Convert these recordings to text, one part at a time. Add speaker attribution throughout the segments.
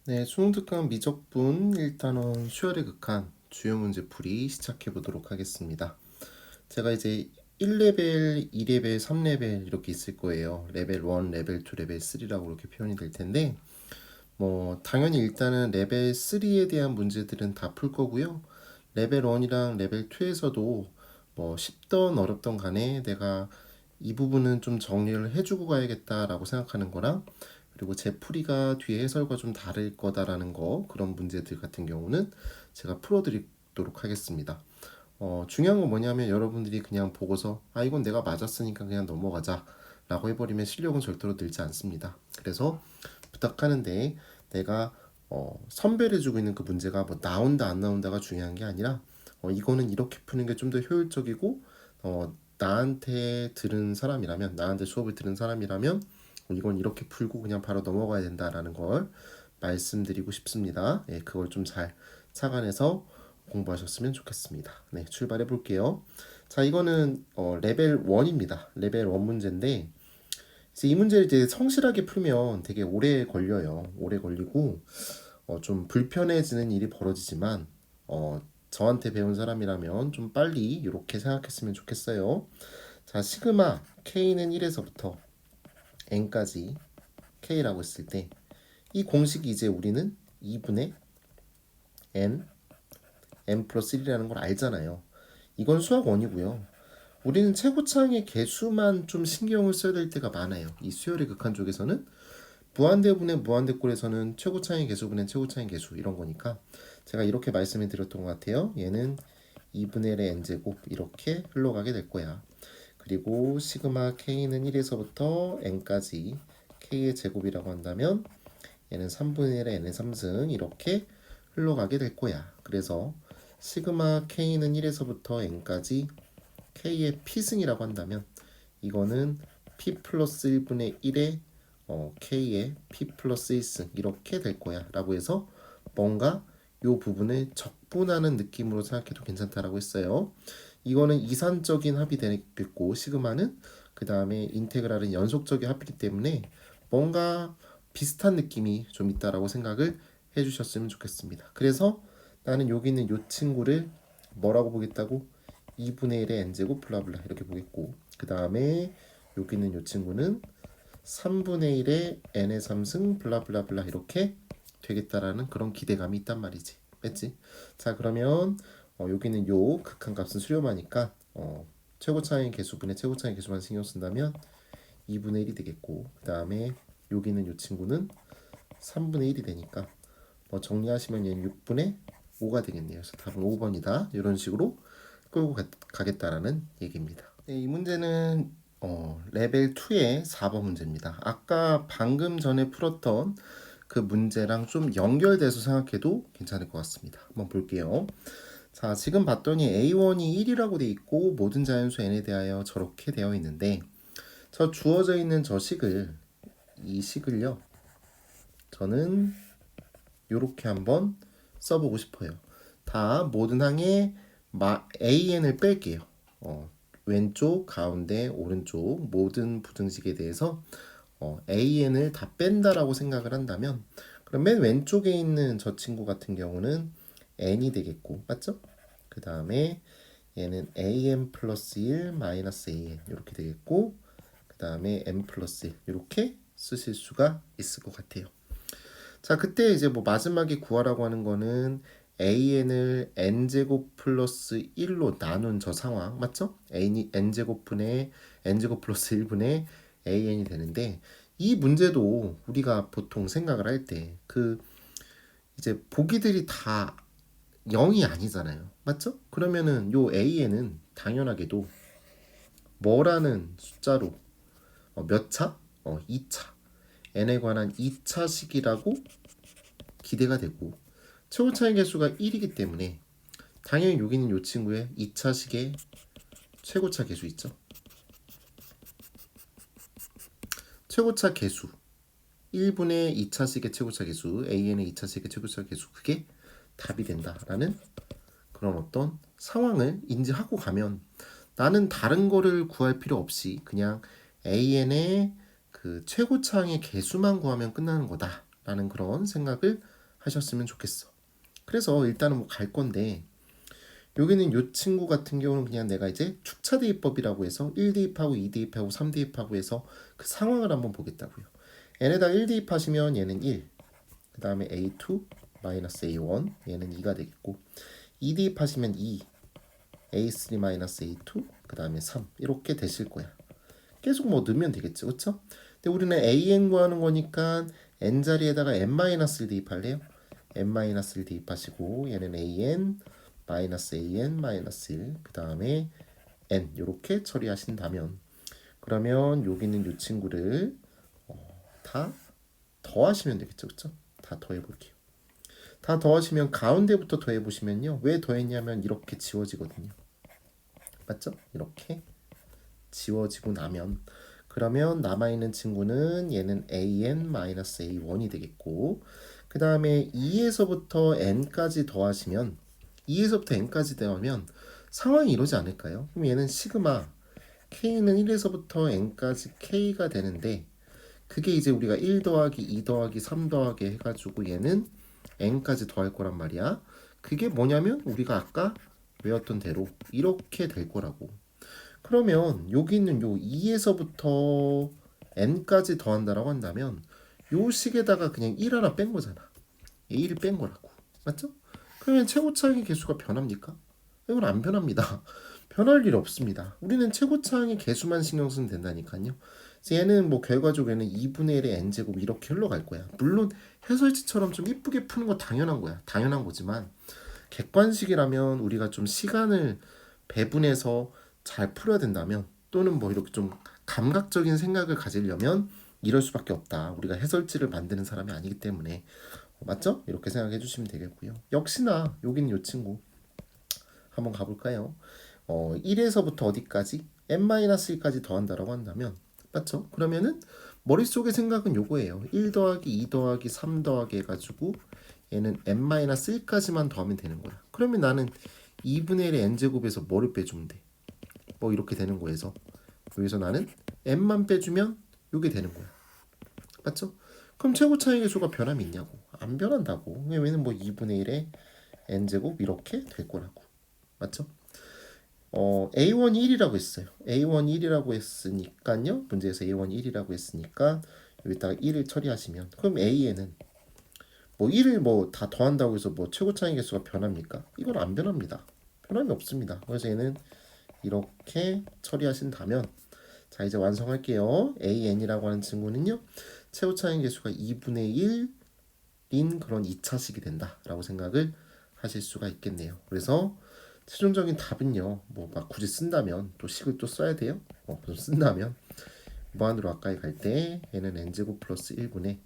Speaker 1: 네, 수능 특강 미적분 1단원 수열의 극한 주요 문제 풀이 시작해 보도록 하겠습니다. 제가 이제 1레벨, 2레벨, 3레벨 이렇게 있을 거예요. 레벨 1, 레벨 2, 레벨 3라고 이렇게 표현이 될 텐데 당연히 일단은 레벨 3에 대한 문제들은 다 풀 거고요. 레벨 1이랑 레벨 2에서도 쉽던 어렵던 간에 내가 이 부분은 좀 정리를 해주고 가야겠다라고 생각하는 거랑 그리고 제 풀이가 뒤에 해설과 좀 다를 거다라는 거 그런 문제들 같은 경우는 제가 풀어드리도록 하겠습니다. 중요한 건 뭐냐면 여러분들이 그냥 보고서 이건 내가 맞았으니까 그냥 넘어가자 라고 해버리면 실력은 절대로 늘지 않습니다. 그래서 부탁하는데 내가 선별해주고 있는 그 문제가 뭐 나온다 안 나온다가 중요한 게 아니라 이거는 이렇게 푸는 게 좀 더 효율적이고 나한테 들은 사람이라면 나한테 수업을 들은 사람이라면 이건 이렇게 풀고 그냥 바로 넘어가야 된다라는 걸 말씀드리고 싶습니다. 예, 그걸 좀 잘 착안해서 공부하셨으면 좋겠습니다. 네, 출발해 볼게요. 자, 이거는 레벨 1입니다. 레벨 1 문제인데 이제 이 문제를 이제 성실하게 풀면 되게 오래 걸려요. 오래 걸리고 좀 불편해지는 일이 벌어지지만 저한테 배운 사람이라면 좀 빨리 이렇게 생각했으면 좋겠어요. 자, 시그마 K는 1에서부터 N까지 K라고 했을 때 이 공식이 이제 우리는 2분의 N 플러스 1이라는 걸 알잖아요. 이건 수학 원이고요. 우리는 최고차항의 개수만 좀 신경을 써야 될 때가 많아요. 이 수열의 극한 쪽에서는 무한대분의 무한대꼴에서는 최고차항의 개수분의 최고차항의 개수 이런 거니까 제가 이렇게 말씀을 드렸던 것 같아요. 얘는 2분의 1의 n제곱 이렇게 흘러가게 될 거야. 그리고 시그마 k는 1에서부터 n까지 k의 제곱이라고 한다면 얘는 3분의 1의 n의 3승 이렇게 흘러가게 될 거야. 그래서 시그마 k는 1에서부터 n까지 k의 p승이라고 한다면 이거는 p 플러스 1분의 1의 k의 p 플러스 1승 이렇게 될 거야 라고 해서 뭔가 이 부분을 적분하는 느낌으로 생각해도 괜찮다라고 했어요. 이거는 이산적인 합이 되겠고 시그마는 그 다음에 인테그랄은 연속적인 합이기 때문에 뭔가 비슷한 느낌이 좀 있다라고 생각을 해주셨으면 좋겠습니다. 그래서 나는 여기 있는 이 친구를 뭐라고 보겠다고? 2분의 1의 n제곱 블라블라 이렇게 보겠고 그 다음에 여기 있는 이 친구는 3분의 1의 n의 3승 블라블라블라 이렇게 되겠다라는 그런 기대감이 있단 말이지. 뺐지? 자, 그러면 여기는 요 극한값은 수렴하니까 최고차항의 개수분의 최고차항의 개수만 신경 쓴다면 2분의 1이 되겠고 그 다음에 여기는 요 친구는 3분의 1이 되니까 정리하시면 얘는 6분의 5가 되겠네요. 그래서 답은 5번이다. 이런 식으로 끌고 가겠다라는 얘기입니다. 네, 이 문제는 레벨 2의 4번 문제입니다. 아까 방금 전에 풀었던 그 문제랑 좀 연결돼서 생각해도 괜찮을 것 같습니다. 한번 볼게요. 자, 지금 봤더니 A1이 1이라고 돼 있고 모든 자연수 n에 대하여 저렇게 되어 있는데 저 주어져 있는 이 식을요. 저는 이렇게 한번 써보고 싶어요. 다 모든 항에 AN을 뺄게요. 왼쪽, 가운데, 오른쪽 모든 부등식에 대해서 AN을 다 뺀다라고 생각을 한다면 그럼 맨 왼쪽에 있는 저 친구 같은 경우는 n이 되겠고 맞죠? 그 다음에 얘는 an 플러스 1 마이너스 an 이렇게 되겠고 그 다음에 n 플러스 1 이렇게 쓰실 수가 있을 것 같아요. 자, 그때 이제 마지막에 구하라고 하는 거는 an을 n제곱 플러스 1로 나눈 저 상황 맞죠? n제곱분의 n제곱 플러스 1분의 an이 되는데 이 문제도 우리가 보통 생각을 할 때 그 이제 보기들이 다 0이 아니잖아요. 맞죠? 그러면은 요 an은 당연하게도 뭐라는 숫자로 몇 차? 2차. n에 관한 2차식이라고 기대가 되고 최고차의 개수가 1이기 때문에 당연히 여기 있는 이 친구의 2차식의 최고차 개수 있죠. 최고차 개수 1분의 2차식의 최고차 개수 AN의 2차식의 최고차 개수 그게 답이 된다라는 그런 어떤 상황을 인지하고 가면 나는 다른 거를 구할 필요 없이 그냥 AN의 그 최고차항의 개수만 구하면 끝나는 거다라는 그런 생각을 하셨으면 좋겠어. 그래서 일단은 뭐 갈 건데 여기는 요 친구 같은 경우는 그냥 내가 이제 축차 대입법이라고 해서 1 대입하고 2 대입하고 3 대입하고 해서 그 상황을 한번 보겠다고요. n에다 1 대입하시면 얘는 1, 그 다음에 a2 마이너스 a1 얘는 2가 되겠고 2 대입하시면 2, a3 마이너스 a2 그 다음에 3 이렇게 되실 거야. 계속 뭐 넣으면 되겠죠, 그렇죠? 근데 우리는 an 구하는 거니까 n 자리에다가 n-1 대입할래요? n-1 대입하시고 얘는 an 마이너스 an 마이너스 1 그 다음에 n 이렇게 처리하신다면 그러면 여기 있는 이 친구를 다 더하시면 되겠죠, 그렇죠? 다 더해볼게요. 다 더하시면 가운데부터 더해보시면요, 왜 더했냐면 이렇게 지워지거든요. 맞죠? 이렇게 지워지고 나면 그러면 남아있는 친구는 얘는 an-a1이 되겠고 그 다음에 2에서부터 n까지 더하시면 2에서부터 n까지 더하면 상황이 이러지 않을까요? 그럼 얘는 시그마 k는 1에서부터 n까지 k가 되는데 그게 이제 우리가 1 더하기 2 더하기 3 더하기 해가지고 얘는 n까지 더할 거란 말이야. 그게 뭐냐면 우리가 아까 외웠던 대로 이렇게 될 거라고. 그러면 여기 있는 요 2에서부터 n까지 더한다라고 한다면 요 식에다가 그냥 1 하나 뺀 거잖아. 1을 뺀 거라고. 맞죠? 그러면 최고차항의 개수가 변합니까? 이건 안 변합니다. 변할 일 없습니다. 우리는 최고차항의 개수만 신경 쓰면 된다니까요. 그래서 얘는 뭐 결과적으로 얘는 2분의 1의 n제곱 이렇게 흘러갈 거야. 물론 해설지처럼 좀 이쁘게 푸는 거 당연한 거야. 당연한 거지만 객관식이라면 우리가 좀 시간을 배분해서 잘 풀어야 된다면 또는 뭐 이렇게 좀 감각적인 생각을 가지려면 이럴 수밖에 없다. 우리가 해설지를 만드는 사람이 아니기 때문에 맞죠? 이렇게 생각해 주시면 되겠고요. 역시나 여기는 이 친구 한번 가볼까요? 1에서부터 어디까지? n-1까지 더한다라고 한다면 맞죠? 그러면은 머릿속의 생각은 요거예요. 1 더하기 2 더하기 3 더하기 해가지고 얘는 n-1까지만 더하면 되는 거야. 그러면 나는 2분의 1의 n제곱에서 뭐를 빼주면 돼? 뭐 이렇게 되는 거에서 여기서 나는 n만 빼주면 요게 되는 거야. 맞죠? 그럼 최고 차이 계수가 변함이 있냐고? 안 변한다고. 왜냐면 뭐 2분의 1의 n제곱 이렇게 될 거라고. 맞죠? A1이 1이라고 했어요. A1이 1이라고 했으니까요. 문제에서 A1이 1이라고 했으니까 여기다가 1을 처리하시면 그럼 A에는 뭐 1을 뭐 다 더한다고 해서 뭐 최고 차이 개수가 변합니까? 이건 안 변합니다. 변함이 없습니다. 그래서 얘는 이렇게 처리하신다면 자 이제 완성할게요. AN이라고 하는 친구는요. 최고 차이 개수가 2분의 1인 그런 2차식이 된다라고 생각을 하실 수가 있겠네요. 그래서 최종적인 답은요. 뭐 막 굳이 쓴다면 또 식을 또 써야 돼요. 좀 쓴다면 무한으로 가까이 갈 때 얘는 n제곱 플러스 1분의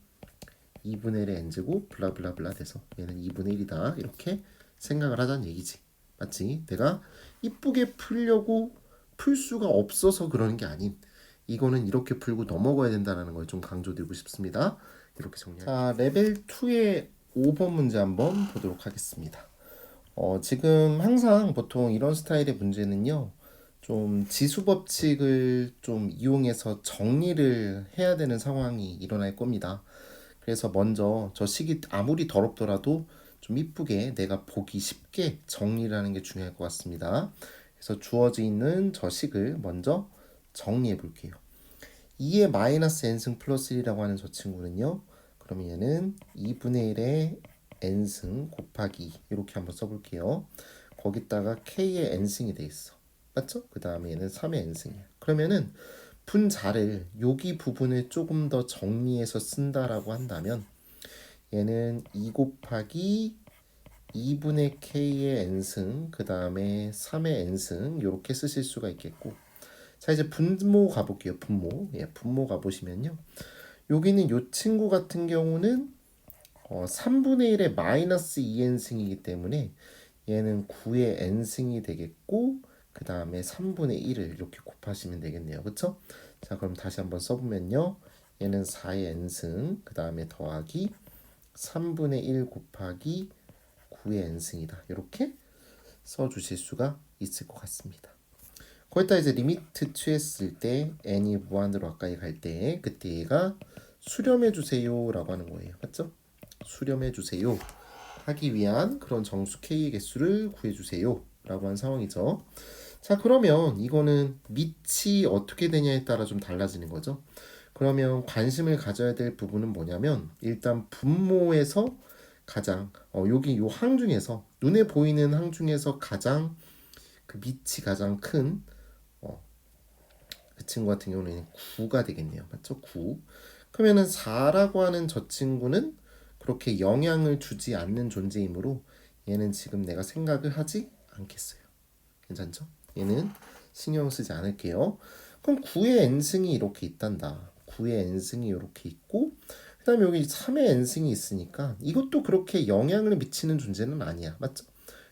Speaker 1: 2분의 1의 n제곱 블라블라블라 돼서 얘는 2분의 1이다 이렇게 생각을 하자는 얘기지. 맞지? 내가 이쁘게 풀려고 풀 수가 없어서 그러는 게 아닌 이거는 이렇게 풀고 넘어가야 된다는 걸 좀 강조드리고 싶습니다. 이렇게 정리할게요. 자, 레벨 2의 5번 문제 한번 보도록 하겠습니다. 지금 항상 보통 이런 스타일의 문제는요. 좀 지수 법칙을 좀 이용해서 정리를 해야 되는 상황이 일어날 겁니다. 그래서 먼저 저 식이 아무리 더럽더라도 좀 이쁘게 내가 보기 쉽게 정리를 하는 게 중요할 것 같습니다. 그래서 주어져 있는 저 식을 먼저 정리해 볼게요. 2의 마이너스 n승 플러스 1이라고 하는 저 친구는요. 그러면 얘는 2분의 1의 n승 곱하기 2 이렇게 한번 써볼게요. 거기다가 k의 n승이 돼 있어. 맞죠? 그 다음에 얘는 3의 n승이야. 그러면은 분자를 여기 부분을 조금 더 정리해서 쓴다라고 한다면 얘는 2 곱하기 2분의 k의 n승 그 다음에 3의 n승 이렇게 쓰실 수가 있겠고 자 이제 분모 가볼게요. 분모 가보시면요. 여기는 요 친구 같은 경우는 3분의 1의 마이너스 2n승이기 때문에 얘는 9의 n승이 되겠고 그 다음에 3분의 1을 이렇게 곱하시면 되겠네요. 그쵸? 자 그럼 다시 한번 써보면요. 얘는 4의 n승 그 다음에 더하기 3분의 1 곱하기 9의 n승이다. 이렇게 써주실 수가 있을 것 같습니다. 거기다 이제 리미트 취했을 때 n이 무한으로 가까이 갈 때 그때 얘가 수렴해 주세요 라고 하는 거예요. 맞죠? 수렴해 주세요 하기 위한 그런 정수 K의 개수를 구해주세요 라고 한 상황이죠. 자, 그러면 이거는 밑이 어떻게 되냐에 따라 좀 달라지는 거죠. 그러면 관심을 가져야 될 부분은 뭐냐면 일단 분모에서 가장 여기 요 항 중에서 눈에 보이는 항 중에서 가장 그 밑이 가장 큰 그 친구 같은 경우는 9가 되겠네요. 맞죠? 9. 그러면은 4라고 하는 저 친구는 그렇게 영향을 주지 않는 존재이므로 얘는 지금 내가 생각을 하지 않겠어요. 괜찮죠? 얘는 신경 쓰지 않을게요. 그럼 9의 n승이 이렇게 있단다. 9의 n승이 이렇게 있고 그 다음에 여기 3의 n승이 있으니까 이것도 그렇게 영향을 미치는 존재는 아니야. 맞죠?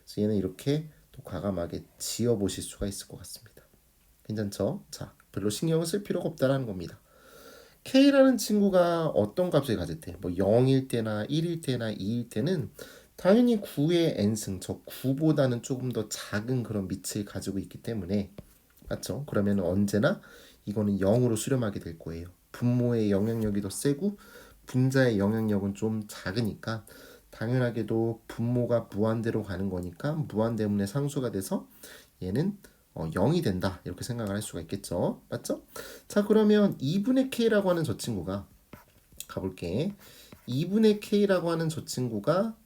Speaker 1: 그래서 얘는 이렇게 또 과감하게 지어보실 수가 있을 것 같습니다. 괜찮죠? 자, 별로 신경을 쓸 필요가 없다라는 겁니다. K라는 친구가 어떤 값을 가질 때, 뭐 0일 때나 1일 때나 2일 때는 당연히 9의 n승, 저 9보다는 조금 더 작은 그런 밑을 가지고 있기 때문에 맞죠? 그러면 언제나 이거는 0으로 수렴하게 될 거예요. 분모의 영향력이 더 세고 분자의 영향력은 좀 작으니까 당연하게도 분모가 무한대로 가는 거니까 무한대문의 상수가 돼서 얘는 0이 된다 이렇게 생각을 할 수가 있겠죠. 맞죠? 자, 그러면 2분의 K라고 하는 저 친구가 가볼게. 2분의 K라고 하는 저 친구가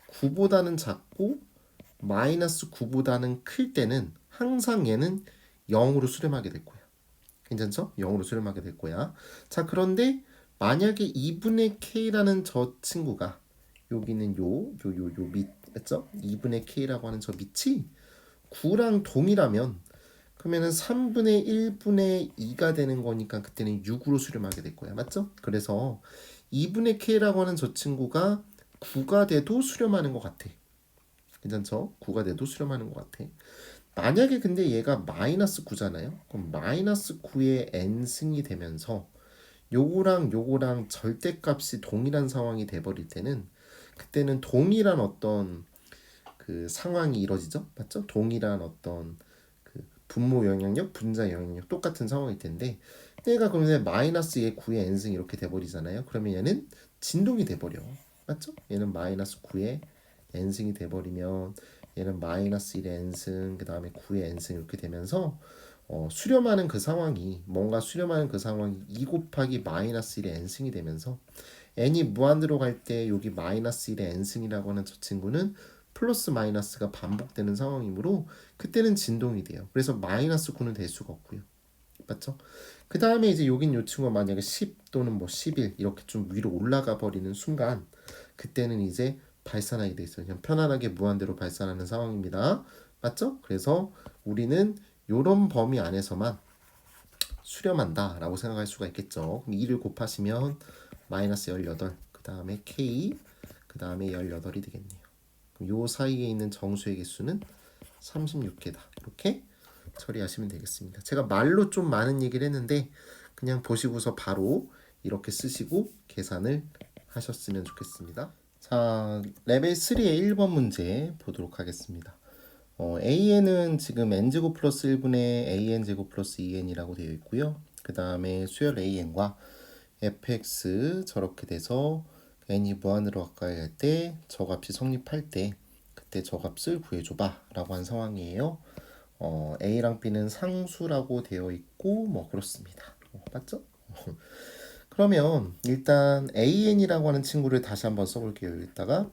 Speaker 1: 9보다는 작고 마이너스 9보다는 클 때는 항상 얘는 0으로 수렴하게 될 거야. 괜찮죠? 0으로 수렴하게 될 거야. 자, 그런데 만약에 2분의 K라는 저 친구가 여기는 밑 맞죠? 2분의 K라고 하는 저 밑이 9랑 동일하면 그러면은 3분의 1분의 2가 되는 거니까 그때는 6으로 수렴하게 될 거야. 맞죠? 그래서 2분의 K라고 하는 저 친구가 9가 돼도 수렴하는 것 같아. 괜찮죠? 9가 돼도 수렴하는 것 같아. 만약에 근데 얘가 마이너스 9잖아요. 그럼 마이너스 9의 n승이 되면서 요거랑 절대값이 동일한 상황이 돼버릴 때는 그때는 동일한 어떤 그 상황이 이루어지죠. 맞죠? 동일한 어떤 그 분모 영향력, 분자 영향력 똑같은 상황일 텐데 얘가 그러면 마이너스 얘 9의 n승 이렇게 돼버리잖아요. 그러면 얘는 진동이 돼버려. 맞죠? 얘는 마이너스 9의 n승이 돼버리면 얘는 마이너스 1의 n승 그 다음에 9의 n승 이렇게 되면서 수렴하는 그 상황이 뭔가 수렴하는 그 상황이 2 곱하기 마이너스 1의 n승이 되면서 n이 무한대로 갈 때 여기 마이너스 1의 n승이라고 하는 저 친구는 플러스 마이너스가 반복되는 상황이므로 그때는 진동이 돼요. 그래서 마이너스 9는 될 수가 없고요. 맞죠? 그 다음에 이제 여긴 요 친구가 만약에 10 또는 뭐 11 이렇게 좀 위로 올라가 버리는 순간 그때는 이제 발산하게 돼 있어요. 그냥 편안하게 무한대로 발산하는 상황입니다. 맞죠? 그래서 우리는 요런 범위 안에서만 수렴한다 라고 생각할 수가 있겠죠. 그럼 2를 곱하시면 마이너스 18, 그 다음에 K, 그 다음에 18이 되겠네요. 그럼 요 사이에 있는 정수의 개수는 36개다. 이렇게 처리하시면 되겠습니다. 제가 말로 좀 많은 얘기를 했는데 그냥 보시고서 바로 이렇게 쓰시고 계산을 하셨으면 좋겠습니다. 자, 레벨 3의 1번 문제 보도록 하겠습니다. AN은 지금 n제곱 플러스 1분의 AN제곱 플러스 2n이라고 되어 있고요. 그 다음에 수열 AN과 fx 저렇게 돼서 n이 무한으로 가까이 갈 때 저 값이 성립할 때 그때 저 값을 구해줘봐 라고 한 상황이에요. A랑 B는 상수라고 되어 있고 뭐 그렇습니다. 맞죠? 그러면 일단 AN이라고 하는 친구를 다시 한번 써볼게요. 여기다가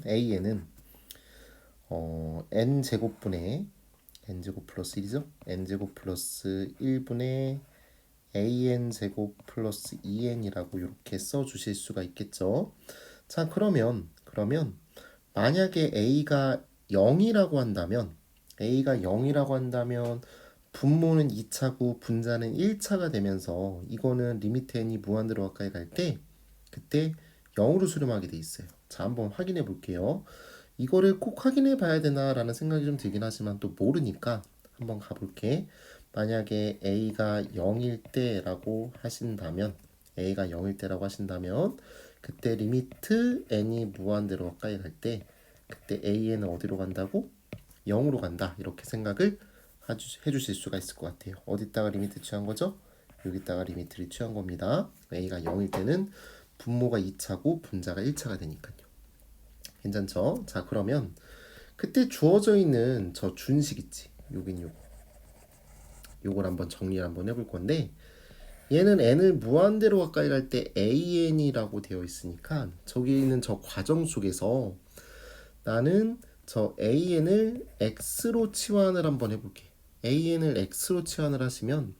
Speaker 1: AN은 n제곱분의 n제곱 플러스 1이죠? n제곱 플러스 1분의 an제곱 플러스 2n이라고 이렇게 써주실 수가 있겠죠. 자, 그러면 만약에 a가 0이라고 한다면 분모는 2차고 분자는 1차가 되면서 이거는 리미트 n이 무한대로 가까이 갈 때 그때 0으로 수렴하게 돼 있어요. 자, 한번 확인해 볼게요. 이거를 꼭 확인해 봐야 되나라는 생각이 좀 들긴 하지만 또 모르니까 한번 가볼게. 만약에 a가 0일 때라고 하신다면 그때 리미트 n이 무한대로 가까이 갈 때 그때 a는 어디로 간다고? 0으로 간다. 이렇게 생각을 해주실 수가 있을 것 같아요. 어디다가 리미트 취한 거죠? 여기다가 리미트를 취한 겁니다. a가 0일 때는 분모가 2차고 분자가 1차가 되니까요. 괜찮죠? 자, 그러면 그때 주어져 있는 저 준식 있지. 요긴 요거. 요걸 한번 정리를 한번 해볼 건데 얘는 n을 무한대로 가까이 갈 때 an이라고 되어 있으니까 저기 있는 저 과정 속에서 나는 저 an을 x로 치환을 한번 해볼게. an을 x로 치환을 하시면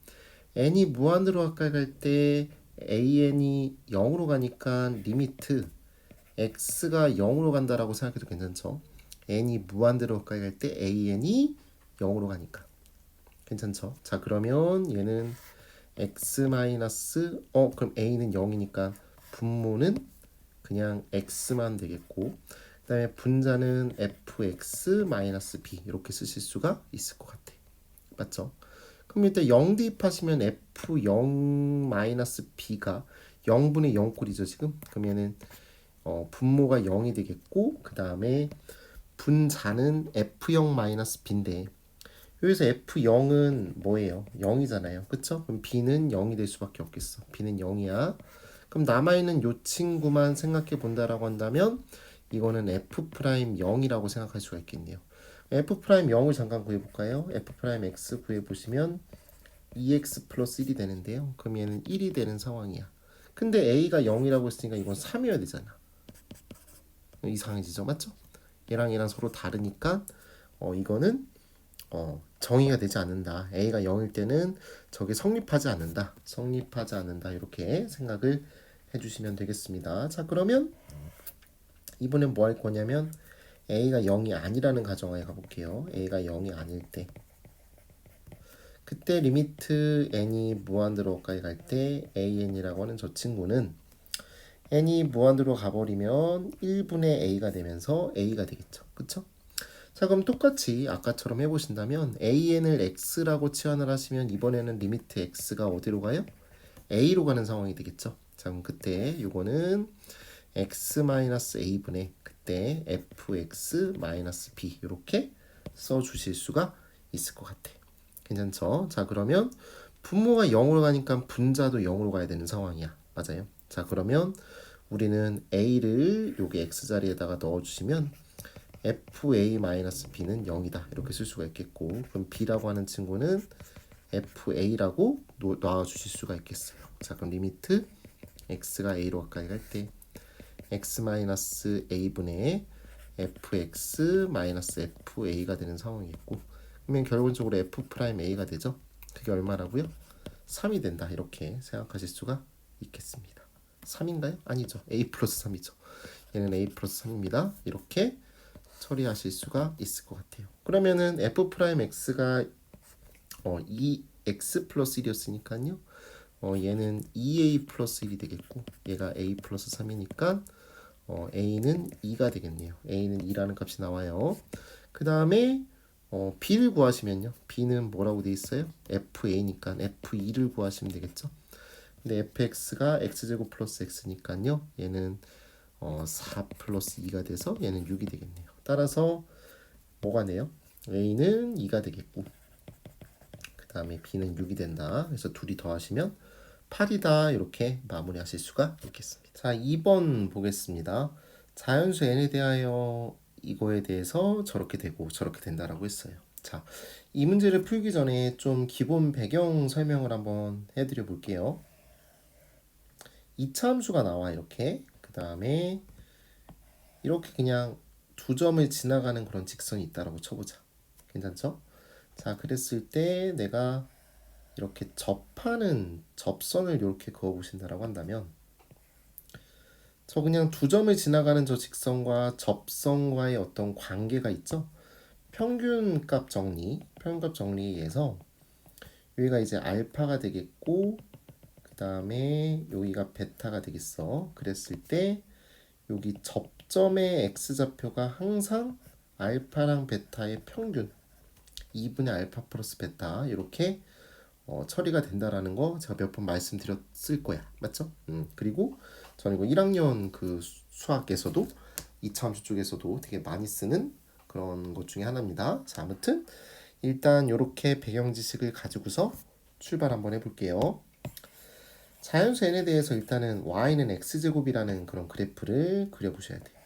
Speaker 1: n이 무한대로 가까이 갈 때 an이 0으로 가니까 리미트 x가 0으로 간다라고 생각해도 괜찮죠? n이 무한대로 가까이 갈 때 an이 0으로 가니까 괜찮죠? 자, 그러면 얘는 x 마이너스 그럼 a는 0이니까 분모는 그냥 x만 되겠고 그다음에 분자는 fx 마이너스 b 이렇게 쓰실 수가 있을 것 같아. 맞죠? 그럼 일단 0 대입하시면 f0 마이너스 b가 0분의 0꼴이죠 지금. 그러면은 분모가 0이 되겠고 그 다음에 분자는 f0 마이너스 b인데 여기서 f0은 뭐예요? 0이잖아요. 그쵸? 그럼 b는 0이 될 수밖에 없겠어. b는 0이야. 그럼 남아있는 요 친구만 생각해 본다라고 한다면 이거는 f'0이라고 생각할 수가 있겠네요. f'0을 잠깐 구해볼까요? f'x 구해보시면 2x 플러스 1이 되는데요. 그럼 얘는 1이 되는 상황이야. 근데 a가 0이라고 했으니까 이건 3이어야 되잖아. 이상해지죠? 맞죠? 얘랑 서로 다르니까 이거는 정의가 되지 않는다. a가 0일 때는 저게 성립하지 않는다. 성립하지 않는다. 이렇게 생각을 해주시면 되겠습니다. 자, 그러면 이번엔 뭐 할 거냐면 a가 0이 아니라는 가정하에 가볼게요. a가 0이 아닐 때 그때 리미트 n이 무한대로 가까이 갈 때 an이라고 하는 저 친구는 n이 무한대로 가버리면 1분의 a가 되면서 a가 되겠죠. 그쵸? 자, 그럼 똑같이 아까처럼 해보신다면 an을 x라고 치환을 하시면 이번에는 리미트 x가 어디로 가요? a로 가는 상황이 되겠죠. 자, 그럼 그때 요거는 x-a분의 그때 fx-b 이렇게 써주실 수가 있을 것 같아. 괜찮죠? 자, 그러면 분모가 0으로 가니까 분자도 0으로 가야 되는 상황이야. 맞아요. 자, 그러면 우리는 a를 여기 x자리에다가 넣어주시면 fa-b는 0이다 이렇게 쓸 수가 있겠고 그럼 b라고 하는 친구는 fa라고 놔주실 수가 있겠어요. 자, 그럼 리미트 x가 a로 가까이 갈 때 x-a분의 fx-fa가 되는 상황이겠고 그러면 결론적으로 f'a가 되죠. 그게 얼마라고요? 3이 된다 이렇게 생각하실 수가 있겠습니다. 3인가요? 아니죠. a 플러스 3이죠. 얘는 a 플러스 3입니다. 이렇게 처리하실 수가 있을 것 같아요. 그러면은 f'x가 2x 플러스 1이었으니까요. 얘는 2a 플러스 1이 되겠고 얘가 a 플러스 3이니까 a는 2가 되겠네요. a는 2라는 값이 나와요. 그 다음에 b를 구하시면요. b는 뭐라고 돼 있어요? fa니까 f2를 구하시면 되겠죠. 근데 fx가 x제곱 플러스 x니까요. 얘는 4 플러스 2가 돼서 얘는 6이 되겠네요. 따라서 뭐가 돼요? a는 2가 되겠고 그 다음에 b는 6이 된다. 그래서 둘이 더하시면 8이다 이렇게 마무리하실 수가 있겠습니다. 자, 2번 보겠습니다. 자연수 n에 대하여 이거에 대해서 저렇게 되고 저렇게 된다라고 했어요. 자, 이 문제를 풀기 전에 좀 기본 배경 설명을 한번 해드려 볼게요. 2차 함수가 나와 이렇게 그 다음에 이렇게 그냥 두 점을 지나가는 그런 직선이 있다라고 쳐보자. 괜찮죠? 자, 그랬을 때 내가 이렇게 접하는 접선을 이렇게 그어보신다라고 한다면 저 그냥 두 점을 지나가는 저 직선과 접선과의 어떤 관계가 있죠? 평균값 정리에 의해서 여기가 이제 알파가 되겠고 그 다음에 여기가 베타가 되겠어. 그랬을 때 여기 접점의 x좌표가 항상 알파랑 베타의 평균 2분의 알파 플러스 베타 이렇게 처리가 된다라는 거 제가 몇 번 말씀드렸을 거야. 맞죠? 그리고 저는 이거 1학년 그 수학에서도 2차 함수 쪽에서도 되게 많이 쓰는 그런 것 중에 하나입니다. 자, 아무튼 일단 이렇게 배경 지식을 가지고서 출발 한번 해볼게요. 자연수 n에 대해서 일단은 y는 x제곱이라는 그런 그래프를 그려보셔야 돼요.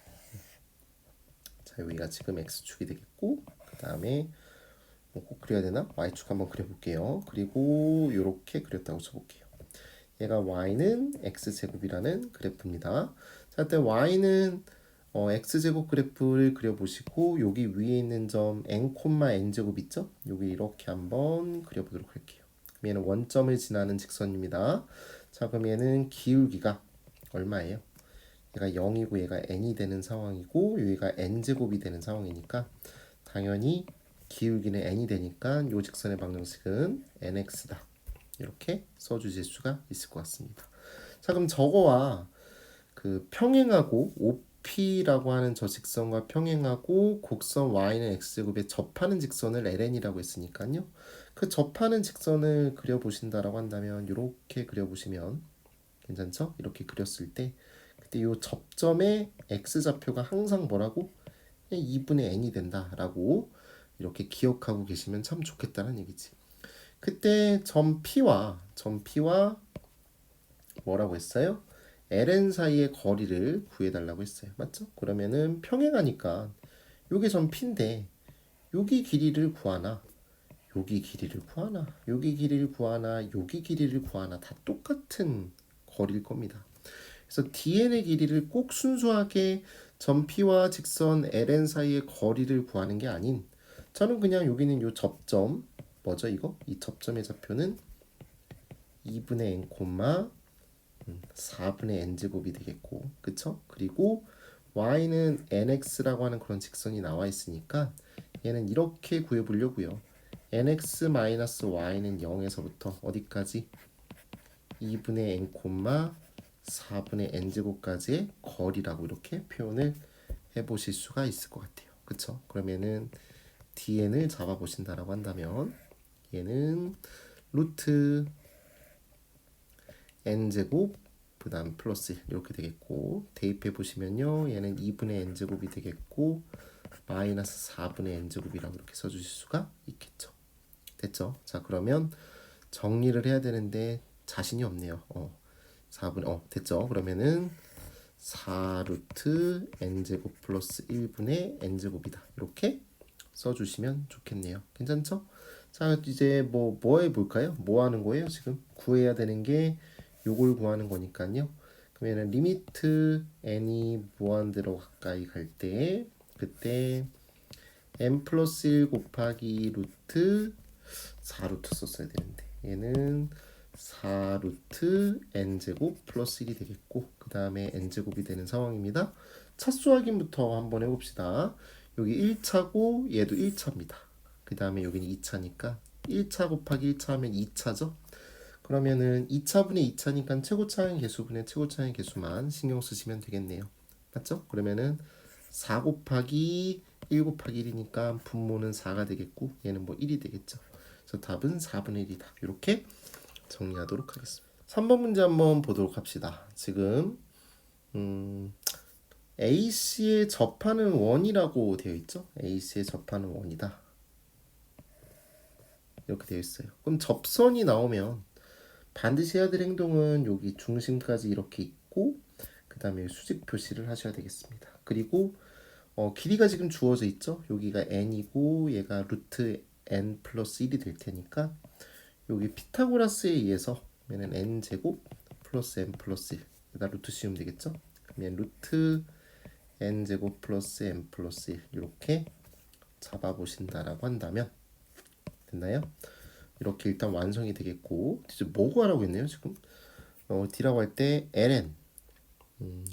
Speaker 1: 자, 여기가 지금 x축이 되겠고 그 다음에 꼭 그려야 되나? y축 한번 그려볼게요. 그리고 이렇게 그렸다고 쳐볼게요. 얘가 y는 x제곱이라는 그래프입니다. 자, 일단 y는 x제곱 그래프를 그려보시고 여기 위에 있는 점 n제곱 있죠? 여기 이렇게 한번 그려보도록 할게요. 그럼 얘는 원점을 지나는 직선입니다. 자, 그럼 얘는 기울기가 얼마예요? 얘가 0이고 얘가 n이 되는 상황이고 여기가 n제곱이 되는 상황이니까 당연히 기울기는 n이 되니까 이 직선의 방정식은 nx다. 이렇게 써주실 수가 있을 것 같습니다. 자, 그럼 저거와 그 평행하고 OP라고 하는 저 직선과 평행하고 곡선 y는 x제곱에 접하는 직선을 ln이라고 했으니까요. 그 접하는 직선을 그려보신다라고 한다면 이렇게 그려보시면 괜찮죠? 이렇게 그렸을 때 그때 이 접점의 x좌표가 항상 뭐라고? 2분의 n이 된다라고 이렇게 기억하고 계시면 참 좋겠다는 얘기지. 그때 점 P와 뭐라고 했어요? ln 사이의 거리를 구해달라고 했어요. 맞죠? 그러면은 평행하니까 요게 점 P인데 여기 길이를 구하나 여기 길이를 구하나 여기 길이를 구하나 여기 길이를 구하나 다 똑같은 거리일 겁니다. 그래서 dn의 길이를 꼭 순수하게 점 P와 직선 ln 사이의 거리를 구하는 게 아닌 저는 그냥 여기는 요 접점 뭐죠 이거? 이 접점의 좌표는 2분의 n, 4분의 n제곱이 되겠고 그쵸? 그리고 y는 nx라고 하는 그런 직선이 나와 있으니까 얘는 이렇게 구해보려고요. nx-y는 0에서부터 어디까지? 2분의 n, 4분의 n제곱까지의 거리라고 이렇게 표현을 해보실 수가 있을 것 같아요. 그쵸? 그러면은 dn을 잡아보신다라고 한다면 얘는 루트 n제곱 그 다음 플러스 1 이렇게 되겠고 대입해 보시면요 얘는 2분의 n제곱이 되겠고 마이너스 4분의 n제곱이라고 이렇게 써주실 수가 있겠죠. 됐죠? 자, 그러면 정리를 해야 되는데 자신이 없네요. 4분 됐죠? 그러면은 4루트 n제곱 플러스 1분의 n제곱이다. 이렇게 써주시면 좋겠네요. 괜찮죠? 자, 이제 뭐 해볼까요? 뭐 하는 거예요? 지금 구해야 되는 게 요걸 구하는 거니까요. 그러면은 리미트 n이 무한대로 가까이 갈 때 그때 n 플러스 1 곱하기 루트 4루트 썼어야 되는데 얘는 4루트 n제곱 플러스 1이 되겠고 그 다음에 n제곱이 되는 상황입니다. 차수 확인부터 한번 해봅시다. 여기 1차고 얘도 1차입니다. 그 다음에 여기는 2차니까 1차 곱하기 1차 하면 2차죠. 그러면은 2차분의 2차니까 최고차항 개수분의 최고차항 개수만 신경 쓰시면 되겠네요. 맞죠? 그러면은 4 곱하기 1 곱하기 1이니까 분모는 4가 되겠고 얘는 뭐 1이 되겠죠. 그래서 답은 4분의 1이다. 이렇게 정리하도록 하겠습니다. 3번 문제 한번 보도록 합시다. 지금 AC에 접하는 원이라고 되어 있죠. AC에 접하는 원이다. 이렇게 되어 있어요. 그럼 접선이 나오면 반드시 해야 될 행동은 여기 중심까지 이렇게 있고 그 다음에 수직 표시를 하셔야 되겠습니다. 그리고 길이가 지금 주어져 있죠. 여기가 n이고 얘가 루트 n 플러스 1이 될 테니까 여기 피타고라스에 의해서 얘는 n제곱 플러스 n 플러스 1 여기다 루트 씌우면 되겠죠. 그러면 루트 n제곱 플러스 n 플러스 1 이렇게 잡아보신다라고 한다면 됐나요? 이렇게 일단 완성이 되겠고 이제 뭐 구하라고 했네요 지금 d라고 할 때 ln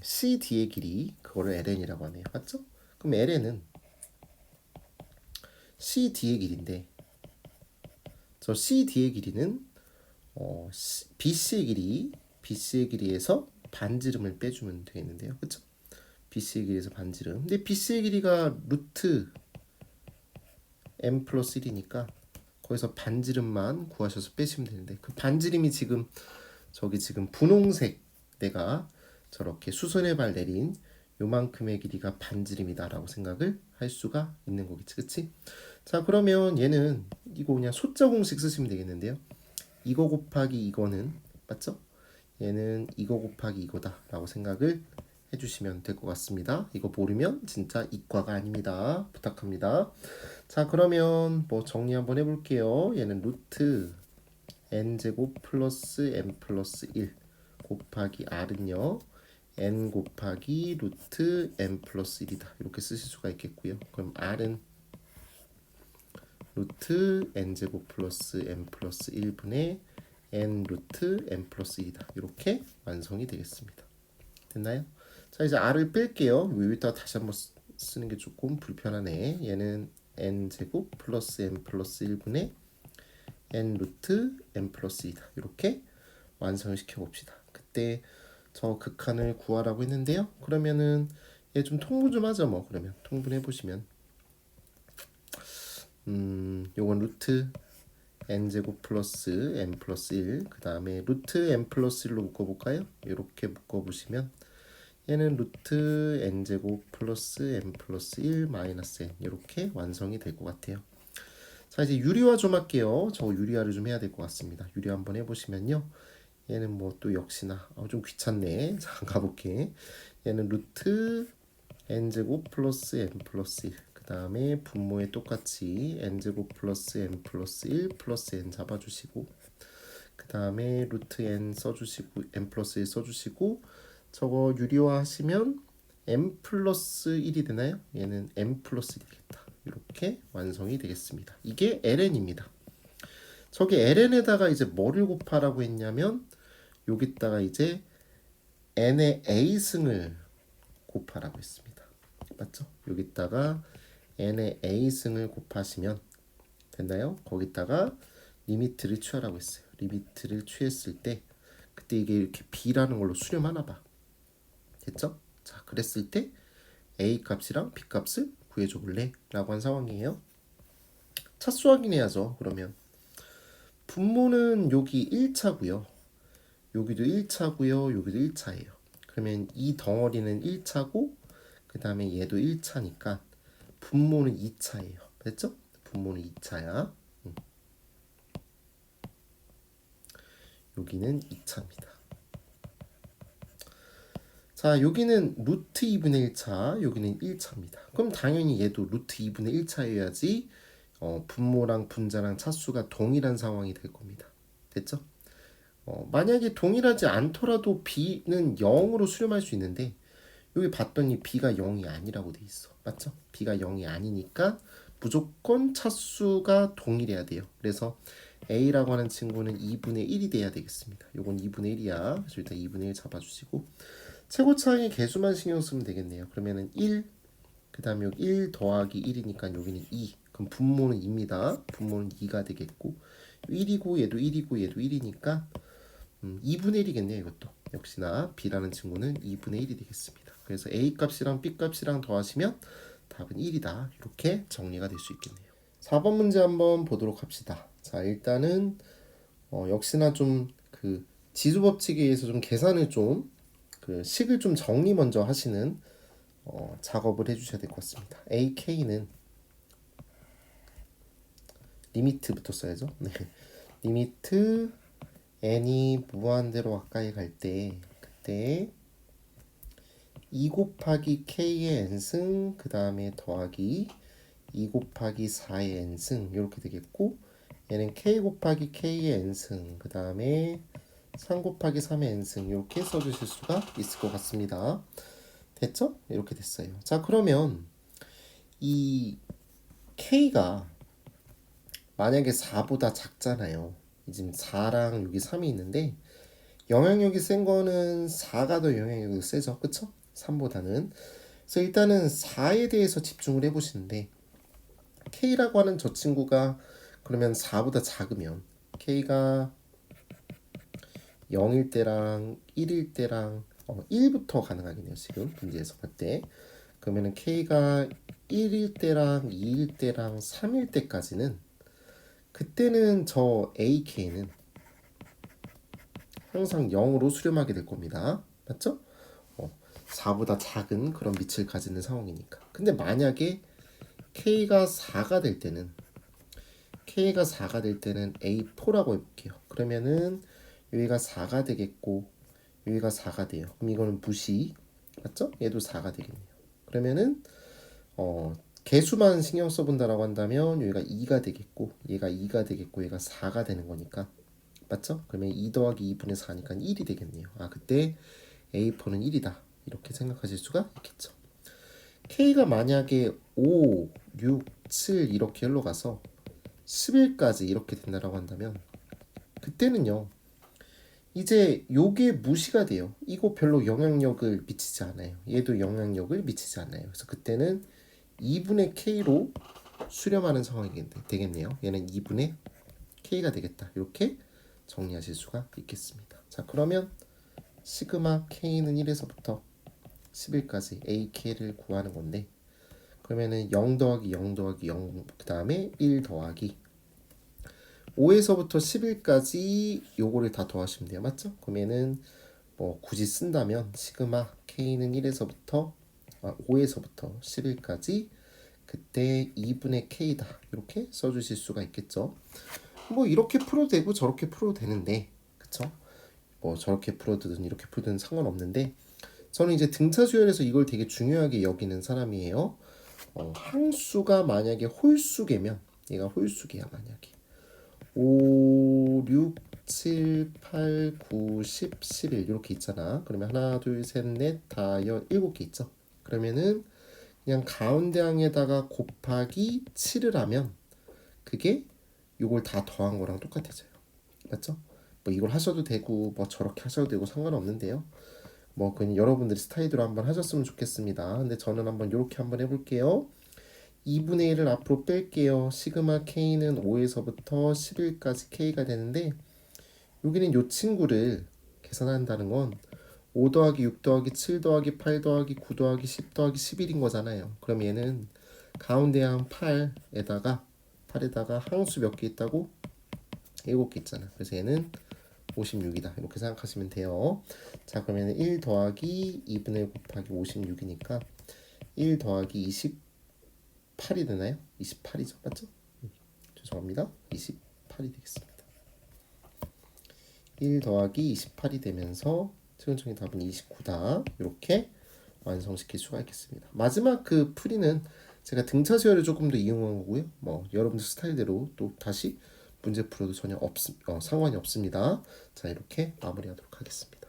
Speaker 1: CD의 길이 그거를 ln이라고 하네요. 맞죠? 그럼 ln은 CD의 길인데 저 CD의 길이는 BC의 길이에서 반지름을 빼주면 되겠는데요. 그쵸? BC의 길이에서 반지름. 근데 BC의 길이가 루트 m 플러스 1이니까 거기서 반지름만 구하셔서 빼시면 되는데 그 반지름이 지금 저기 지금 분홍색 내가 저렇게 수선의 발 내린 요만큼의 길이가 반지름이다라고 생각을 할 수가 있는 거겠지. 그치? 자, 그러면 얘는 이거 그냥 숫자 공식 쓰시면 되겠는데요. 이거 곱하기 이거는 맞죠? 얘는 이거 곱하기 이거다 라고 생각을 해주시면 될 것 같습니다. 이거 모르면 진짜 이과가 아닙니다. 부탁합니다. 자, 그러면 뭐 정리 한번 해볼게요. 얘는 루트 n제곱 플러스 n 플러스 1 곱하기 r은요 n 곱하기 루트 n 플러스 1이다 이렇게 쓰실 수가 있겠고요. 그럼 r은 루트 n제곱 플러스 n 플러스 1분의 n 루트 n 플러스 1이다 이렇게 완성이 되겠습니다. 됐나요? 자, 이제 r을 뺄게요. 여기다가 다시 한번 쓰는 게 조금 불편하네. 얘는 n제곱 플러스 n 플러스 1분의 n 루트 n 플러스 2다 이렇게 완성을 시켜봅시다. 그때 저 극한을 구하라고 했는데요. 그러면은 얘 좀 통분 좀 하죠. 뭐 그러면 통분해 보시면 요건 루트 n제곱 플러스 n 플러스 1 그 다음에 루트 n 플러스 1로 묶어볼까요? 이렇게 묶어보시면 얘는 루트 n제곱 플러스 n 플러스 1 마이너스 n 이렇게 완성이 될 것 같아요. 자, 이제 유리화 좀 할게요. 저 유리화를 좀 해야 될 것 같습니다. 유리화 한번 해보시면요. 얘는 뭐 또 역시나 좀 귀찮네. 자, 가볼게. 얘는 루트 n제곱 플러스 n 플러스 1 그 다음에 분모에 똑같이 n제곱 플러스 n 플러스 1 플러스 n 잡아주시고 그 다음에 루트 n 써주시고 n 플러스 1 써주시고 저거 유리화 하시면 n 플러스 1이 되나요? 얘는 n 플러스 1이겠다. 이렇게 완성이 되겠습니다. 이게 ln입니다. 저기 ln에다가 이제 뭐를 곱하라고 했냐면 여기다가 이제 n의 a승을 곱하라고 했습니다. 맞죠? 여기다가 n의 a승을 곱하시면 됐나요? 거기다가 리미트를 취하라고 했어요. 리미트를 취했을 때 그때 이게 이렇게 b라는 걸로 수렴하나 봐. 됐죠? 자, 그랬을 때 a 값이랑 b 값을 구해줘 볼래? 라고 한 상황이에요. 차수 확인해야죠. 그러면 분모는 여기 1차고요. 여기도 1차고요. 여기도 1차예요. 그러면 이 덩어리는 1차고 그 다음에 얘도 1차니까 분모는 2차예요. 됐죠? 분모는 2차야. 여기는 2차입니다. 자, 여기는 루트 2분의 1차, 여기는 1차입니다. 그럼 당연히 얘도 루트 2분의 1차여야지 분모랑 분자랑 차수가 동일한 상황이 될 겁니다. 됐죠? 만약에 동일하지 않더라도 b는 0으로 수렴할 수 있는데 여기 봤더니 b가 0이 아니라고 돼 있어. 맞죠? b가 0이 아니니까 무조건 차수가 동일해야 돼요. 그래서 a라고 하는 친구는 2분의 1이 돼야 되겠습니다. 요건 2분의 1이야. 그래서 일단 2분의 1 잡아주시고 최고차항의 개수만 신경 쓰면 되겠네요. 그러면은 1, 그 다음에 여기 1 더하기 1이니까 여기는 2. 그럼 분모는 2입니다. 분모는 2가 되겠고 1이고 얘도 1이고 얘도 1이니까 2분의 1이겠네요. 이것도 역시나 b라는 친구는 2분의 1이 되겠습니다. 그래서 a 값이랑 b 값이랑 더하시면 답은 1이다. 이렇게 정리가 될 수 있겠네요. 4번 문제 한번 보도록 합시다. 자, 일단은 역시나 좀 그 지수법칙에 의해서 좀 계산을 좀 그 식을 좀 정리 먼저 하시는 작업을 해주셔야 될 것 같습니다. ak는 리미트부터 써야죠. 네. 리미트 n이 무한대로 가까이 갈 때 그때 2 곱하기 k의 n승 그 다음에 더하기 2 곱하기 4의 n승 이렇게 되겠고 얘는 k 곱하기 k의 n승 그 다음에 3 곱하기 3의 n승 이렇게 써주실 수가 있을 것 같습니다. 됐죠? 이렇게 됐어요. 자, 그러면 이 k가 만약에 4보다 작잖아요. 지금 4랑 여기 3이 있는데 영향력이 센 거는 4가 더 영향력이 세죠. 그쵸? 3보다는. 그래서 일단은 4에 대해서 집중을 해보시는데 K라고 하는 저 친구가 그러면 4보다 작으면 K가 0일 때랑 1일 때랑 1부터 가능하겠네요. 지금 문제에서 볼 때. 그러면은 K가 1일 때랑 2일 때랑 3일 때까지는 그때는 저 AK는 항상 0으로 수렴하게 될 겁니다. 맞죠? 4보다 작은 그런 밑을 가지는 상황이니까. 근데 만약에 K가 4가 될 때는 A4라고 해볼게요. 그러면은 여기가 4가 되겠고 여기가 4가 돼요. 그럼 이거는 무시. 맞죠? 얘도 4가 되겠네요. 그러면은 개수만 신경 써본다라고 한다면 여기가 2가 되겠고 얘가 2가 되겠고 얘가 4가 되는 거니까 맞죠? 그러면 2 더하기 2분의 4니까 1이 되겠네요. 아 그때 A4는 1이다 이렇게 생각하실 수가 있겠죠. K가 만약에 5, 6, 7 이렇게 흘러가서 10일까지 이렇게 된다라고 한다면 그때는요 이제 요게 무시가 돼요. 이거 별로 영향력을 미치지 않아요. 얘도 영향력을 미치지 않아요. 그래서 그때는 2분의 K로 수렴하는 상황이 되겠네요. 얘는 2분의 K가 되겠다. 이렇게 정리하실 수가 있겠습니다. 자 그러면 시그마 K는 1에서부터 10일까지 AK를 구하는 건데 그러면은 0 더하기 0 더하기 0 그 다음에 1 더하기 5에서부터 10일까지 요거를 다 더하시면 돼요. 맞죠? 그러면은 뭐 굳이 쓴다면 시그마 K는 1에서부터 5에서부터 10일까지 그때 2분의 K다 이렇게 써주실 수가 있겠죠. 뭐 이렇게 풀어도 되고 저렇게 풀어도 되는데 그쵸? 뭐 저렇게 풀어두든 이렇게 풀든 상관없는데 저는 이제 등차 수열에서 이걸 되게 중요하게 여기는 사람이에요. 항수가 만약에 홀수계면 얘가 홀수계야 만약에 5, 6, 7, 8, 9, 10, 11 이렇게 있잖아. 그러면 하나, 둘, 셋, 넷, 다, 여, 7개 있죠. 그러면은 그냥 가운데 항에다가 곱하기 7을 하면 그게 요걸 다 더한 거랑 똑같아져요. 맞죠? 뭐 이걸 하셔도 되고 뭐 저렇게 하셔도 되고 상관없는데요. 뭐 그냥 여러분들이 스타일대로 한번 하셨으면 좋겠습니다. 근데 저는 한번 이렇게 한번 해볼게요. 2분의 1을 앞으로 뺄게요. 시그마 K는 5에서부터 11까지 K가 되는데 여기는 요 친구를 계산한다는 건 5 더하기 6 더하기 7 더하기 8 더하기 9 더하기 10 더하기 11인 거잖아요. 그럼 얘는 가운데 한 8에다가 항수 몇 개 있다고? 7개 있잖아. 그래서 얘는 56이다. 이렇게 생각하시면 돼요. 자 그러면 1 더하기 2분의 1 곱하기 56이니까 1 더하기 28이 되나요? 28이죠. 맞죠? 죄송합니다. 28이 되겠습니다. 1 더하기 28이 되면서 최종적인 답은 29다. 이렇게 완성시킬 수가 있겠습니다. 마지막 그 풀이는 제가 등차 수열을 조금 더 이용한 거고요. 뭐 여러분들 스타일대로 또 다시 문제 풀어도 전혀 상관이 없습니다. 자 이렇게 마무리하도록 하겠습니다.